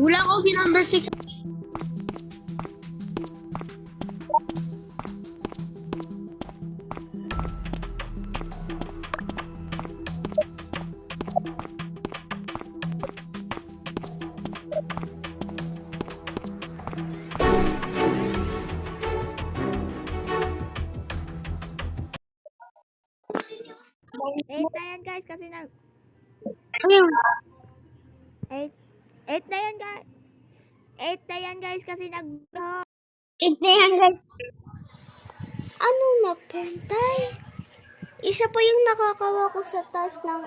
Wala ko number 6. Eight na yan guys kasi nag... Ayun. Eight na yan guys. Eight na yan guys kasi nag... 8 na yan, guys. Ano napantay? Isa pa yung nakakawa ko sa taas ng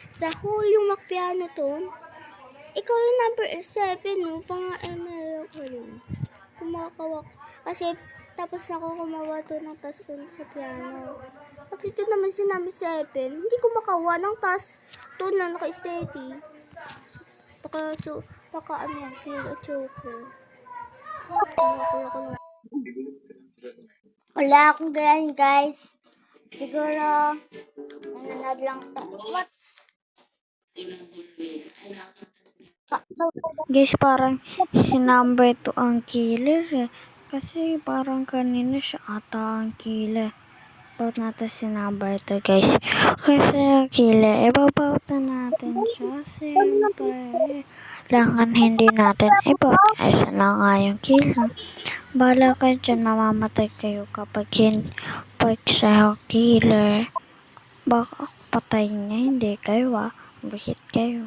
sa hole yung makpiano ton. Ikaw yung number 7, no? Pang-ML ko yun. Kumakawa ko. Kasi tapos ako kumawa to ng taas dun sa piano. Tapos ito naman si number 7. Hindi ko makawa ng taas. To na naka-steady. Baka ano yan, feel a choker. Wala akong ganyan, guys. Siguro, nananag lang tayo. What? Guys, parang si number 2 ang killer eh. Kasi parang kanina siya ata ang killer. Baut natin si number 2 guys. Kasi ang killer, ibabaut na natin siya. Siyempre, langan hindi natin ibaut. Ay, siya na nga yung killer. Bala kayo dyan, mamamatay kayo kapag siya yung killer. Baka patay niya, hindi kayo Buhit kayo.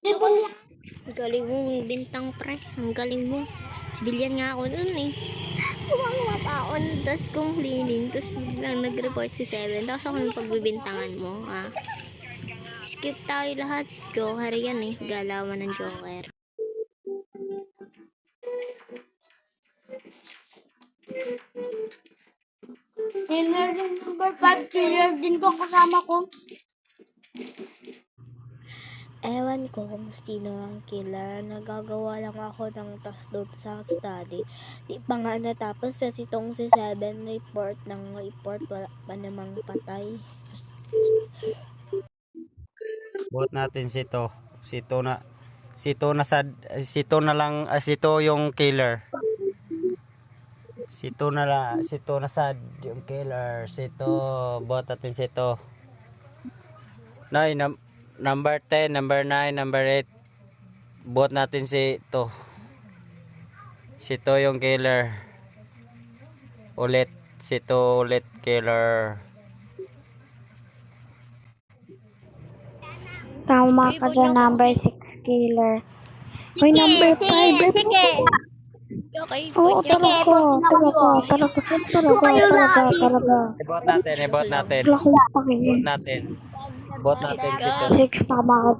Ang galing mo, bintang pre. Ang galing mo. Sibilyan nga ako dun eh. Kumakawa pa ako tapos kung cleaning. Tapos lang nag-report si 7. Tapos ako yung pagbibintangan mo. Skip tayo lahat. Joker yan eh. Galawan ng Joker. Killer din number 5. Killer din ko kasama ko. Ewan ko kung sino ang killer. Nagagawa lang ako ng task doon sa study. Di pa nga natapos kasi itong si 7 report wala pa namang patay. Buhat natin sito. Sito na lang, sito yung killer. Sito na sad yung killer. Sito, buhat natin sito. Number 10, number 9, number 8. Buhat natin sito. Sito yung killer. Sito ulit killer. Tama ka dyan, number 6 killer. Hoy, number 5. Sige. Okay, Oo, talaga. Ibot natin. Wala Natin. Bot natin dito. 6 tama ka.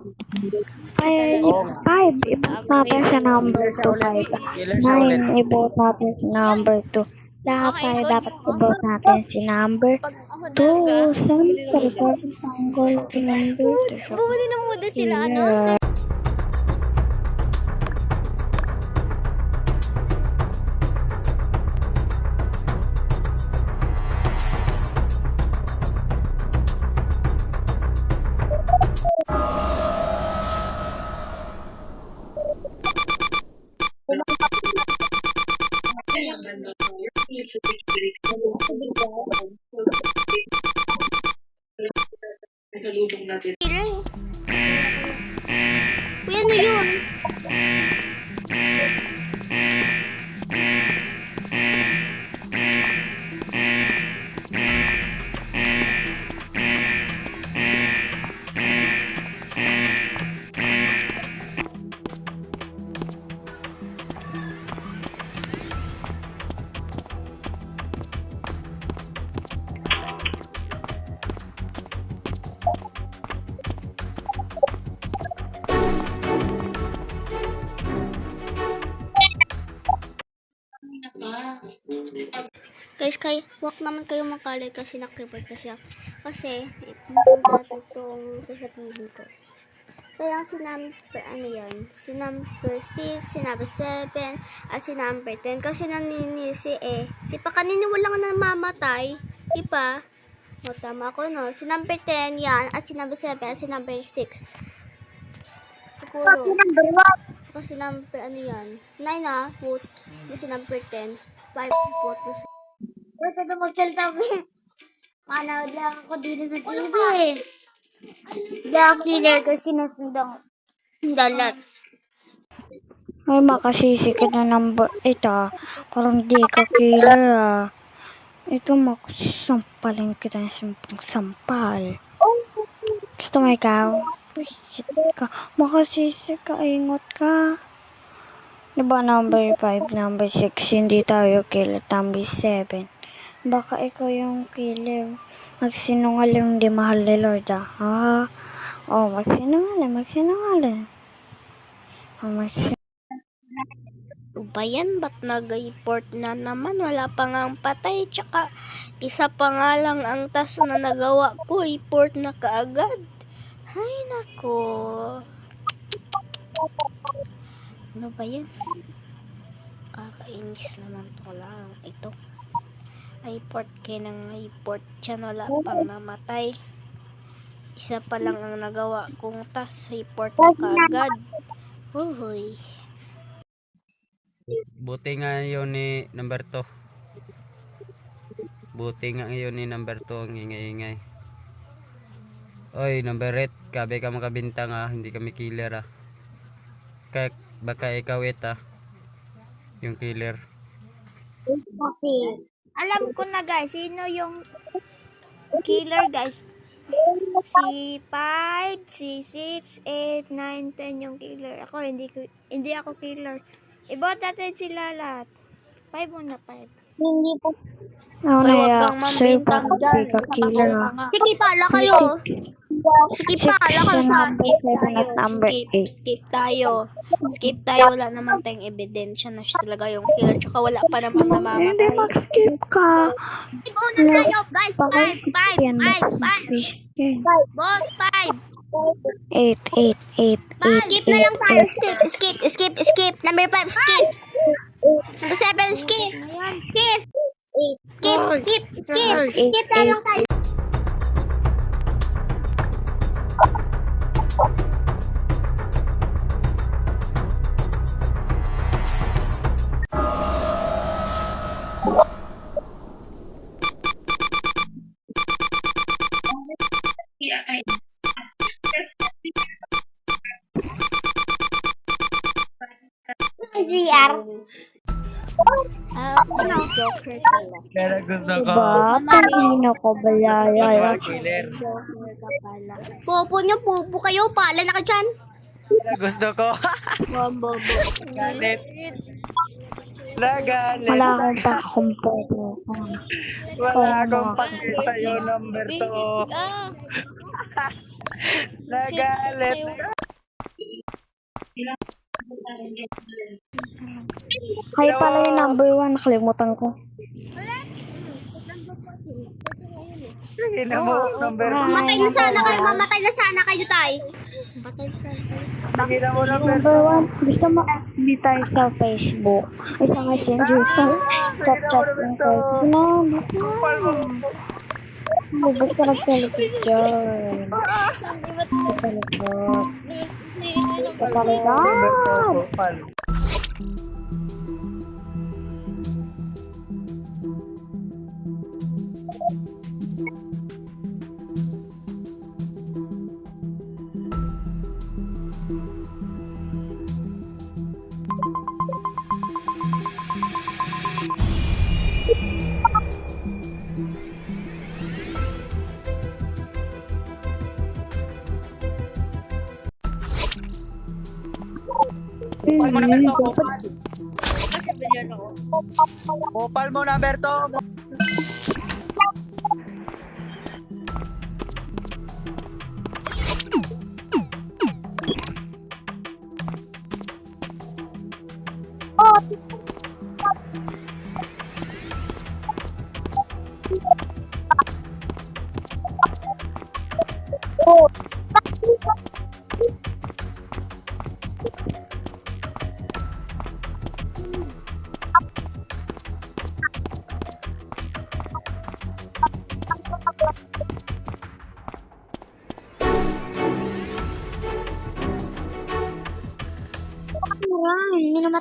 Ay, 5. Ibot natin sa number 2, 5. 9, ibot natin sa number 2. Lahat tayo dapat ibot natin si number 2. Siyempre, kasi tanggol si number 2. bumili na muna sila Killer. Kuya, ano yun? Guys, wag naman kayo makalit kasi nak-report kasi ako. Kasi, natin itong sasabihin ko. Kaya si number, ano yun? Si number 6, si number 7, at si number 10. Kasi naninisi eh. Di pa kanina walang namamatay. Di pa? O, tama ko, no? Si number 10, yan. At si number 7, at si number 6. Siguro. Kasi number, ano yan? 9 na, vote. Si number 10. 5 vote mo. Basta na magsalita mo. Manood lang ako dito sa TV. Hindi ako killer kasi nasundan ko. Dalat. Ay, makasisi ka na number 8 ah. Parang di ka killer ah. Ito, makasampalin kita ng sampal. Gusto mo ikaw? Shit ka. Makasisi ka, ingot ka. Diba number 5, number 6, hindi tayo killer. Number 7. Baka ikaw yung killer. Magsinungaling, di mahal ni Lord ah. Ah. Oh, magsinungaling. Oh, Ano ba yan? Ba't nag-report na naman? Wala pa nga ang patay. Tsaka, isa pa nga lang ang task na nagawa ko. Report na kaagad. Ay, nako. Ano ba yan? Kakainis naman to lang. Ito. Report kayo ng report. Diyan wala pang namatay. Isa pa lang ang nagawa kong task. Report na kaagad. Uy. Buti nga yun ni number 2. Buti nga yun ni number 2 ang ingay-ingay. Oy, number 8, kabe ka makabintang ah, hindi kami killer ah. Kaya baka ikaw yung killer. Kasi, Alam ko na guys, sino yung killer guys. Si 5, si 6, 8, 9, 10 yung killer. Ako, hindi ako killer. Ibot natin sila lahat. 5 muna, 5. hindi po. Ako Ay, na wag ya. kang Sa'yo mambintang pa, dyan. hindi ka killer ah. Sige, pala kayo. Sige, pala kayo. Number 7 at number 8. Skip tayo. Skip tayo. Wala naman tayong ebidensya na siya talaga yung killer. Tsaka wala pa namang Hindi, namamatay. mag-skip ka. Una tayo, guys. 5, 5, 5, 5. Boss, 5. 8. Skip na lang tayo. Skip. Number 5, skip. Number 7, skip. Skip. Skip na lang tayo. GR. Joker sila. Kaya gusto ko. Diba? Kanino ko balaya. Killer. Popo nyo, popo kayo. Pala na ka dyan. Gusto ko. Bombo. Galit. Nagalit. Wala akong pakumputo. Wala akong pakita yung number 2. Nagalit. Hay pala yung number 1. Nakalimutan ko. Tingnan mo, number 2. Mamatay na sana kayo, tay. Tingnan mo, number Number 1. Gusto mo FB tayo sa Facebook. Isa messenger sa chat ng Facebook. Huwag ka nagtalikod dyan. Nagtalikod. Nagtalikod. Popal mo number 2. Popal mo number 2.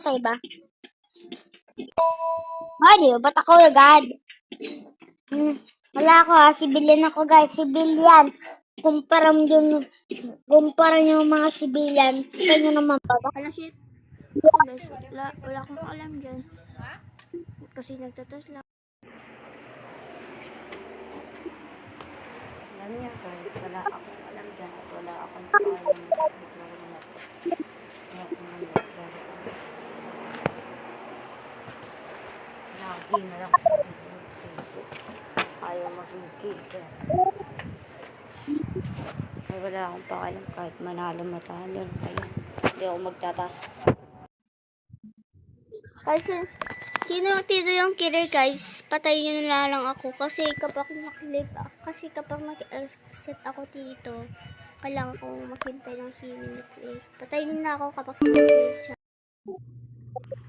mamatay ba? Di ba? Ba't ako agad? Wala ako ha. Civilian ako guys. Civilian. Kumpara nyo yung mga civilian. Ikaw nyo naman ba? Hala, shit. Ako guys, wala akong alam dyan. Kasi nagtatas lang. Alam niya guys, wala akong alam dyan at wala akong alam. Lagi na lang sa Facebook. Ayaw maging killer. Ay wala akong pakialam kahit manalo matalo. Ayun, hindi ako magtatas. Kasi, sino tito yung killer guys? Patayin nyo na lang ako. Kasi kapag nag-set ako dito, kailangan ko maghintay ng 3 minutes eh. Patayin nyo na ako kapag sinasave siya.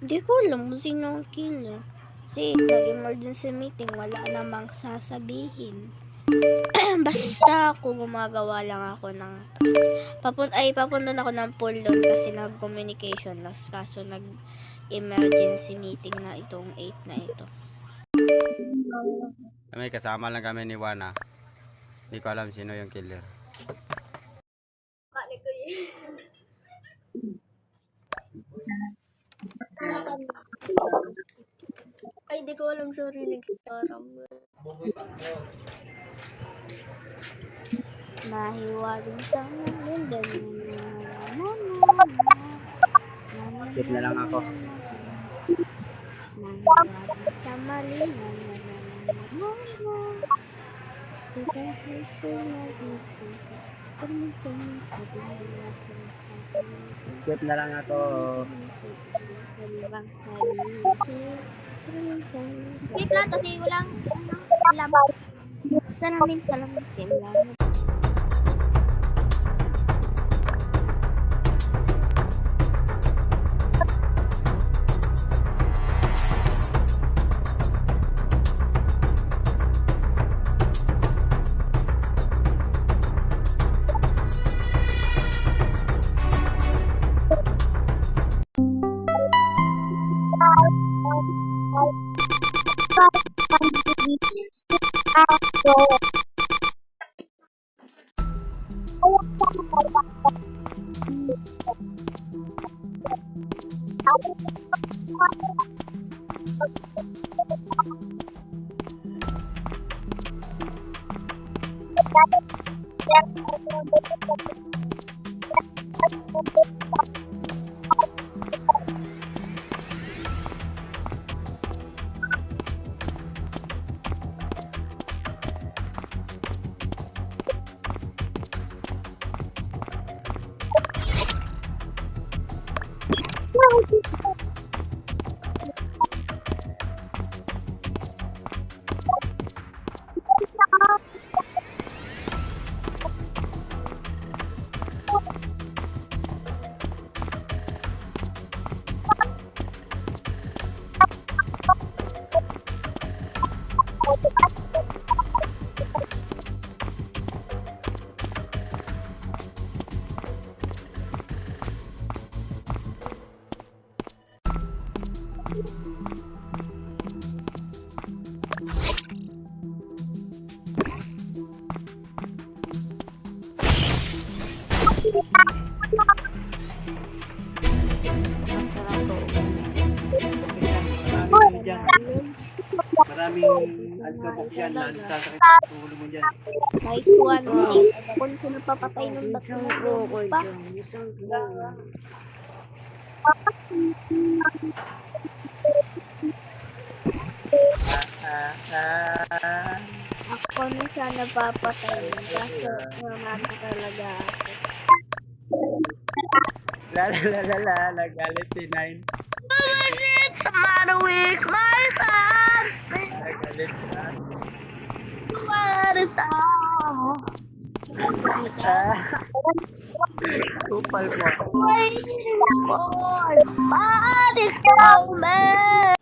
Hindi ko alam kung sino ang killer. Kasi nag-emergency meeting, wala namang sasabihin. Basta ako gumagawa lang ako ng papunta na ako ng pool doon kasi nag-communication loss. Kaso nag-emergency meeting na itong 8 na ito. Kami kasama lang kami ni Wana. Hindi ko alam sino yung killer. Ay, di ko alam, sorry, nagkakaram. Mahiwaling sa mundo. Skip na lang ako. Mahiwaling sa malinan. Skip na lang ako. Skip lang kasi walang alam. Salamin. Maraming alikabok yan, sasakit sa ulo mo dyan. Nice one. Kung sino papatay ng batang pa. Ako na siya napapatay. Kaso namata talaga ako. Nagalit si Nine. What's the matter with my fast? Nagalit na. What is up? Kupal mo. Waiting for body coming.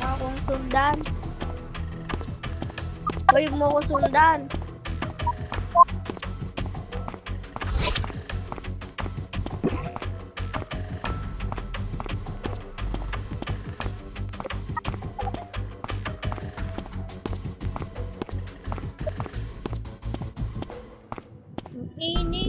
Mga kong sundan. Huwag mo ko sundan. Ini.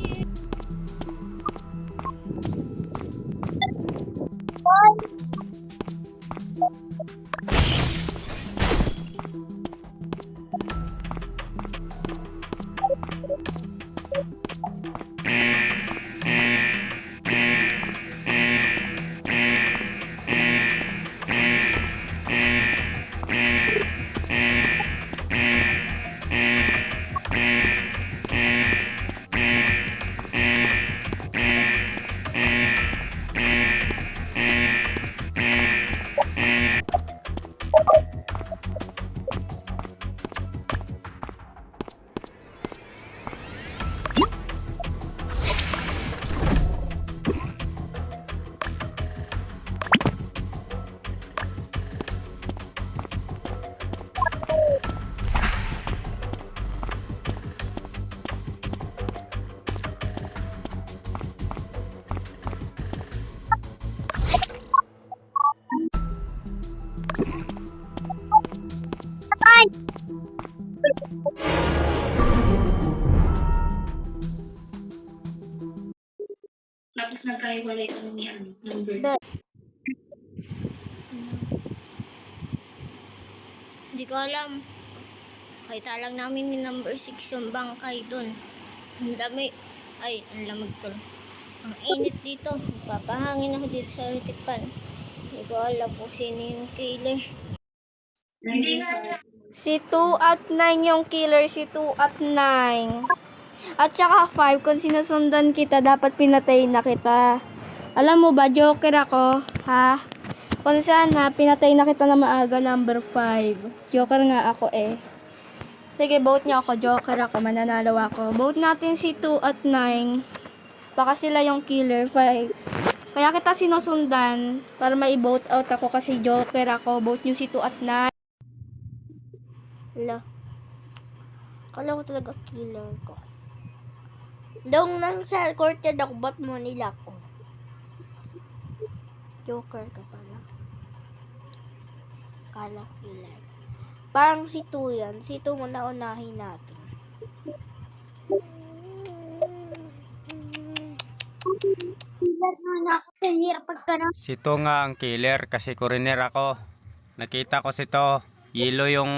Tapos nagkahiwalay kami ni number. Hindi ko alam. Kita lang namin ni number 6 yung bangkay dun. Ang dami. Ay, ang lamig to. Ang init dito. Papahangin ako dito sa ritipan. Hindi ko alam kung sino yung killer. Hindi nga. Si 2 at 9 yung killer. Si 2 at 9. At saka 5, kung sinusundan kita, dapat pinatay na kita. Alam mo ba, joker ako, ha? Kung sana, pinatay na kita na maaga, number 5. Joker nga ako eh. Sige, vote niyo ako, joker ako, mananalo ako. Vote natin si 2 at 9. Baka sila yung killer, 5. Kaya kita sinusundan, para mai-vote out ako kasi joker ako. Vote niyo si 2 at 9. Hala. Kala ko talaga killer ko. Dong nang sa courtyard ako, ba't mo nila ko? Joker ka pala. Kala ko killer. Parang si 2 yan. Si 2 mo naunahin natin. Si to nga ang killer kasi coroner ako. Nakita ko si to. Yellow yung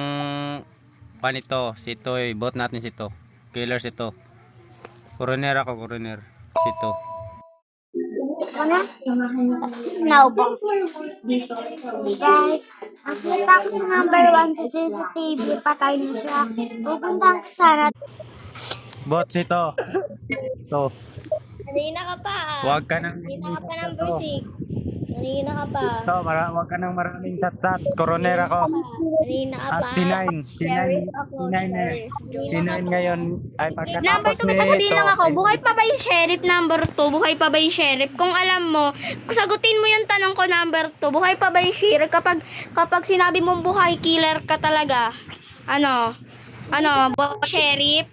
panito. Si to, bot natin si to. Killer si to. Coroner ako, coroner. Si to. Ano? Now ba? Guys, nakita ko sa number 1 sa CCTV, patay na siya. Pupuntahan ko sana. Bot si to. To. Kanina ka pa. Huwag ka nang Kanina ka pa number 6. Kanina ka pa. to, huwag ka nang maraming chat-chat. Coroner ako. Kanina ka pa. At si 9. Si 9 na. Si 9 ngayon ay Number pagkatapos 2, ni sasabihin to. lang ako, buhay pa ba yung sheriff number 2? Buhay pa ba yung sheriff? Kung alam mo, sagutin mo yung tanong ko number 2, buhay pa ba yung sheriff? Kapag sinabi mong buhay, killer ka talaga. Ano, buhay sheriff?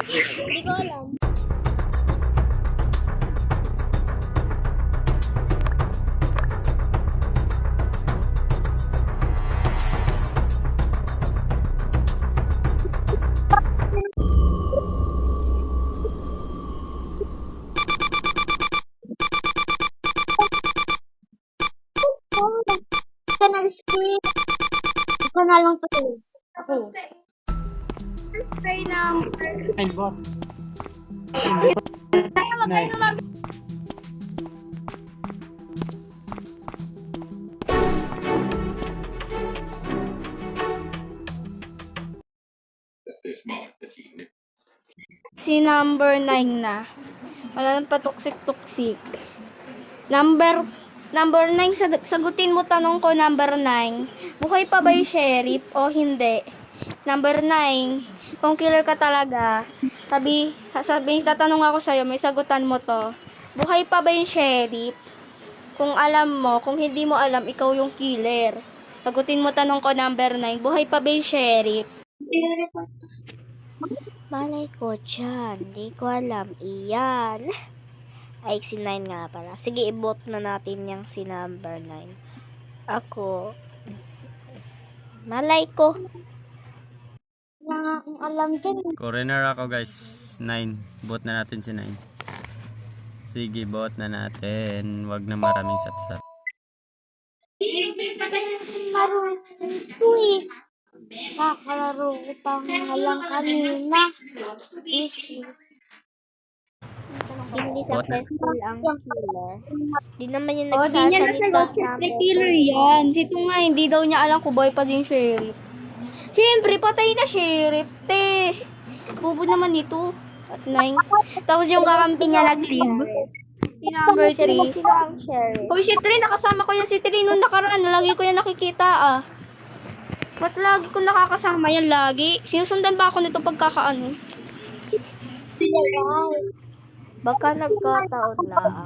Hindi ko alam. Ito na skip. Ito na lang to. Okay. Try number. Ay, bot. Nine. Si number 9 na. Wala nang patuksik-tuksik. Number 9, sagutin mo tanong ko, number 9. Buhay pa ba yung sheriff o hindi? Number 9, kung killer ka talaga, tatanong ako sa'yo, may sagutan mo to. Buhay pa ba yung sheriff? Kung alam mo, kung hindi mo alam, ikaw yung killer. Sagutin mo tanong ko, number 9, buhay pa ba yung sheriff? Malay ko dyan. Di ko alam. Iyan. Ay, si 9 nga pala. Sige, i-vote na natin yung si number 9. Ako. Malay ko. Wala nga akong alam dyan. Coroner ako guys. 9. Vote na natin si 9. Sige, vote na natin. Wag na maraming satsat. Marunong ito eh. Kakalaro ko pa nga lang kanina. Hindi successful ang killer. Di naman yung O, di niya nagsasalita nasagot. Siyempre, killer yan. Si Tunga, hindi daw niya alam kung buhay pa din yung sheriff. Siyempre, patay na sheriff, te. Bubo naman ito. At 9. Tapos yung kakampi niya nag-leave. Si number 3. Sino ang sheriff? Hoy, si 3, nakasama ko yan si 3 nung nakaraan. Lagi ko yan nakikita, ah. Ba't lagi ko nakakasama yan lagi? Sinusundan ba ako nito pagkakaano? Baka nagkataon lang.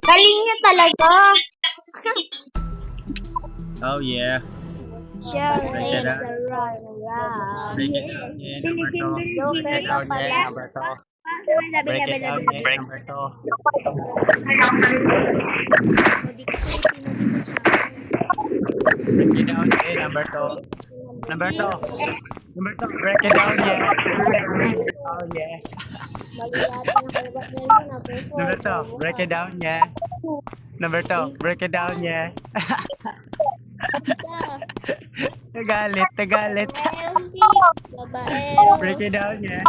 Galing niya talaga. Oh yeah. Just Break it it's up. a run around. Break it down, yeah, number 2. Break it down, yeah, number 2. Break it down, yeah, number 2. Break it down, yeah, number 2. Number 2. Number 2, break it down, yeah. Oh yeah. Number 2, break it down, yeah. Number 2, break it down, yeah. Tagalit. Babaero. Break it down, yeah.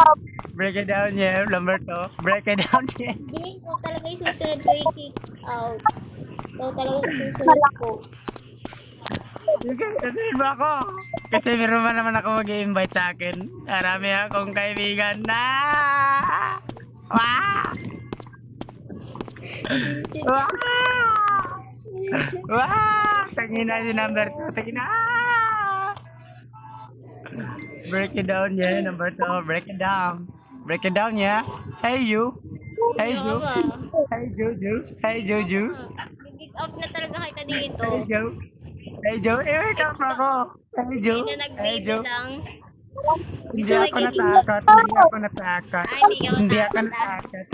Break it down, yeah. Number 2, break it down, yeah. Hindi ko talaga yung susunod ko i-kick out. Ikaw talaga yung susunod ko. Sasabihin mo ako. Kasi meron man naman ako mag-i-invite sa akin. Marami akong kaibigan na. Wah! Wah! Wah! Tangina si number 2. Tangina. Break it down, yeah. Number 2. Break it down. Break it down, yeah. Hey, you. Hey, you. Hey, Juju. Hey, Juju. Kick out na talaga kita dito. Hey, Joe. Hey, Joe. Eh, tama ako. Hey, Joe. Hindi na Hey, nag-baby Joe. lang. Hindi ako natakot. Hindi ako natakot. Ay, hindi ka Hindi ako matakot. natakot.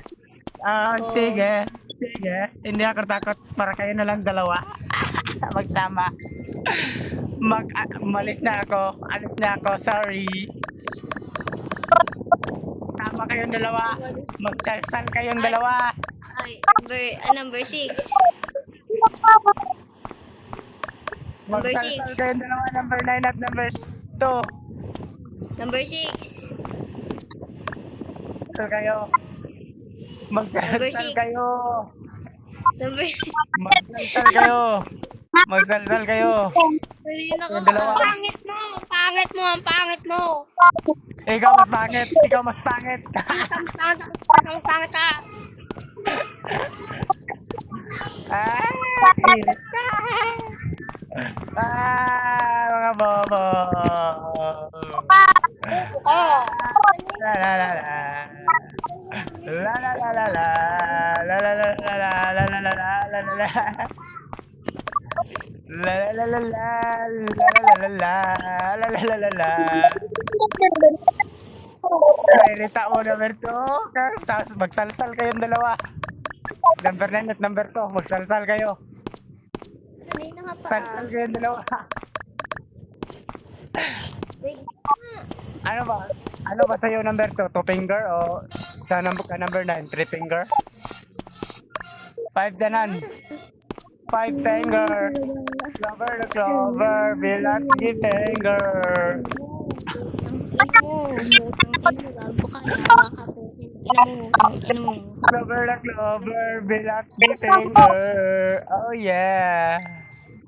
Ah, sige. Sige. Hindi ako takot. Para kayo na lang dalawa. Magsama. Malit na ako. Alis na ako. Sorry. Sama kayong dalawa. Magsalsal kayong dalawa. Ay, number 6. Number Magsalsal 6. kayong dalawa. Number 9 at number 2. Number 6. Magsalsal kayo. Magsalsal Number six. kayo. Number Magsalsal kayo. Magsalsal kayo. Yung dalawa. Pangit mo! Pangit mo! Ang pangit mo! Ikaw mas pangit. Ikaw mas pangit. Ang pangit ka! Hirit ka. Mga bobo. La la la la. La la la la la. La la la la la. La la la la la la la. La la la la la. La la la la. La la la la la. Irita mo number 2. Magsalsal kayong dalawa. Number 9 at number 2. Magsalsal kayo. Kanina nga pa. Salsal kayong dalawa. Ano ba? Ano ba sa'yo number 2? 2 finger o sa number ka number 9? 3 finger? 5 danan. 5 finger. Clover na clover. Bilat si finger. Gago ka, yawa ka po. Ina mo. Clover na clover. Bilat si finger. Oh yeah.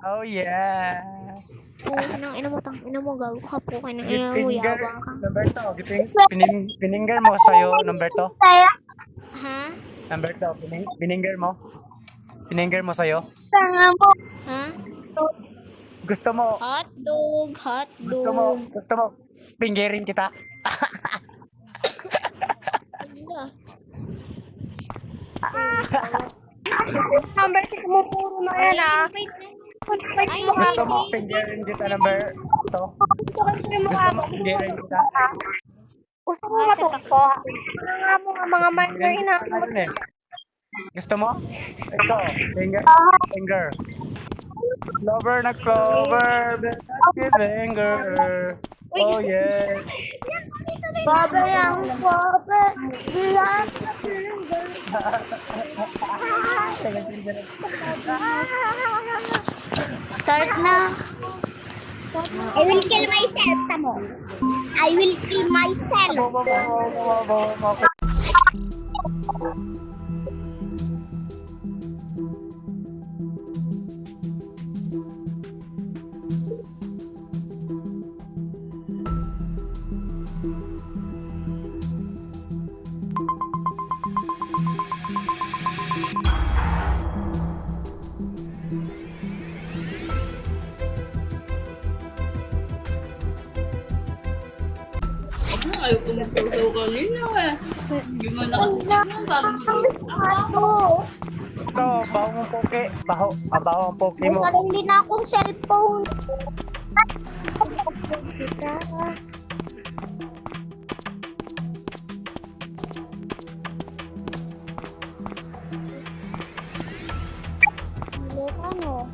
Oh yeah. Ina mo, gago ka po. Ina mo, Finger. yawa ka. Number 2. Pininger mo sa'yo number 2. Ha? Number 2. Pininger mo. Pininger mo sa'yo. Tanga mo. Ha? Gusto mo. Hotdog. Gusto mo. Pingirin kita. Number 6 mo puro na yan ah. Gusto mo pingirin kita number 2. Gusto mo pingirin kita. Gusto mo matuto. Tanga mo nga mga minor ina. Ano eh? Gusto mo? Ito. Finger. Finger. Clover na clover. Bilat finger. Oh yeah. Baba yang baba. Bilang finger. Start na. I will kill myself, tamo. I will kill myself. Ayaw ko magsasaw kanina eh. Hindi mo nakasigaw, bago Ano? Ito, baho mong poke. Baho ang poke mo. Narili na akong cellphone. Ano?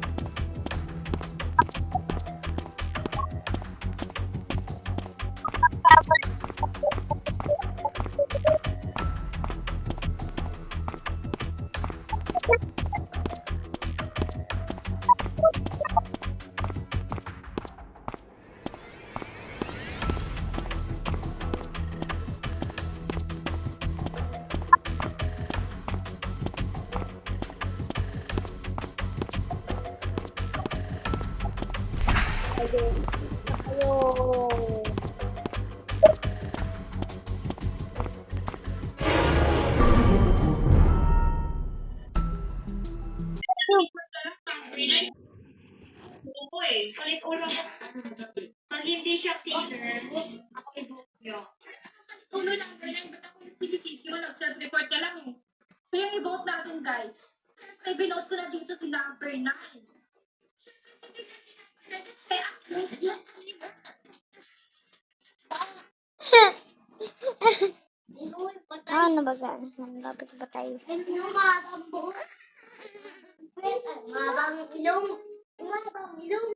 ko eh. Palit ulo ko. Pag hindi siya killer, ako i-book niyo. Tulo lang, Bernard, ba't ako sinisisi mo? Nag-self-report ka lang eh. So yung i-vote natin, guys. Ay, binote ko na dito si number 9. Kasi Ano ba saan? Saan dapat ba tayo?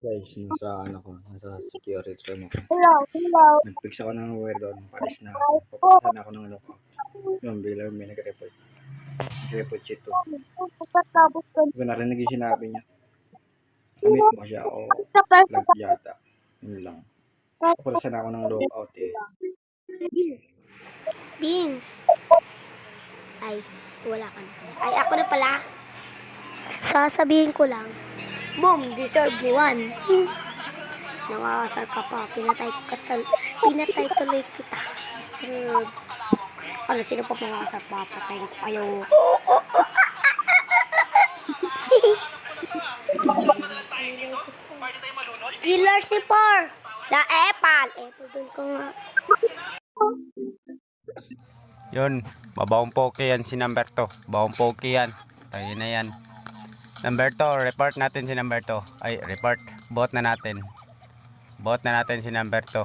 Guys, nasa ano ko, nasa security room ako. Hello. Nag-fix ako ng wire doon, palis na ako. Papasan ako ng lookout. Yung bigla may nag-report. Nag-report siya ito. Hindi ko narinig yung sinabi niya. Kamit mo siya o lag yata. Yun lang. Papasan ako ng lookout eh. Beans. Ay, wala ka na. Ay, ako na pala. Sasabihin ko lang. Boom, deserve me one. Nakakasar ka pa. Pinatay tuloy kita. Deserve. Ano, sino pa makakasar pa? Patayin ko kayo. Killer si Por. La Epal. Epal ko nga. Yun, babawang poke yan si number 2. Bawang poke yan. Tayo na yan. Number 2, report natin si number 2. Ay, report. Bot na natin. Bot na natin si number 2.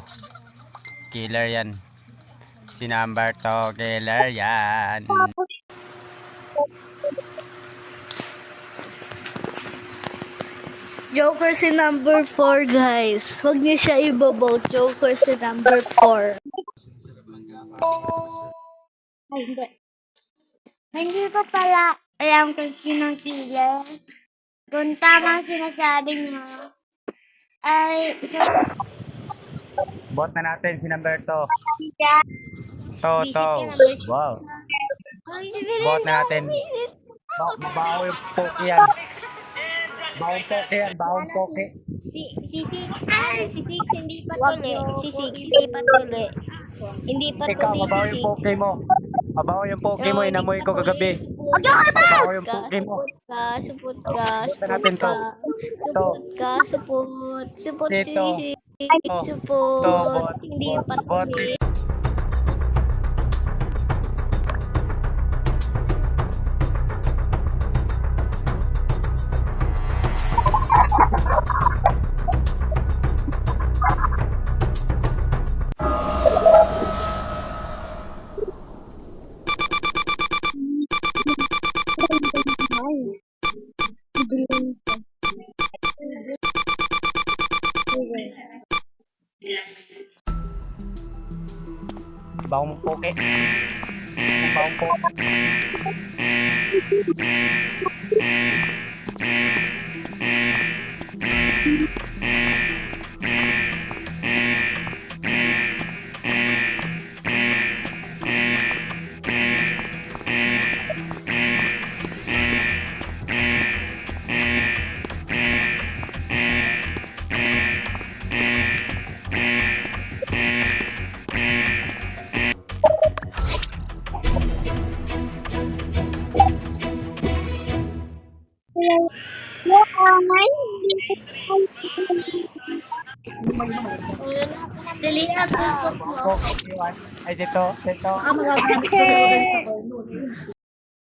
Killer yan. Si number 2, killer yan. Joker si number 4, guys. Huwag niyo siya ibobote. Joker si number 4. Ay, hindi. Hindi ko pala alam kung sinong killer. Kung tama ang sinasabi niya, ay Bot na natin si number 2. siya. To. Visit ka number 6. Wow. Ay, si Belen Bot na daw, natin. visit. Bawo yung poke yan. Bawang poke yan. Bawang poke. Si 6, si 6 hindi pa tuli. Si 6 hindi pa tuli. Hindi pa Ikaw, tuli mabaho si yung poke mo. Mabaho yung poke mo. Oo, Inamoy hindi ko pa kagabi. tuli. Mabaho yung poke mo. Supot ka, Bot na natin to. supot Dito. si To, supot. bot. Hindi pa Bot. tuli. Bawang poke. Bawang poke. Dali na, tutok mo. Poke. Ay, dito.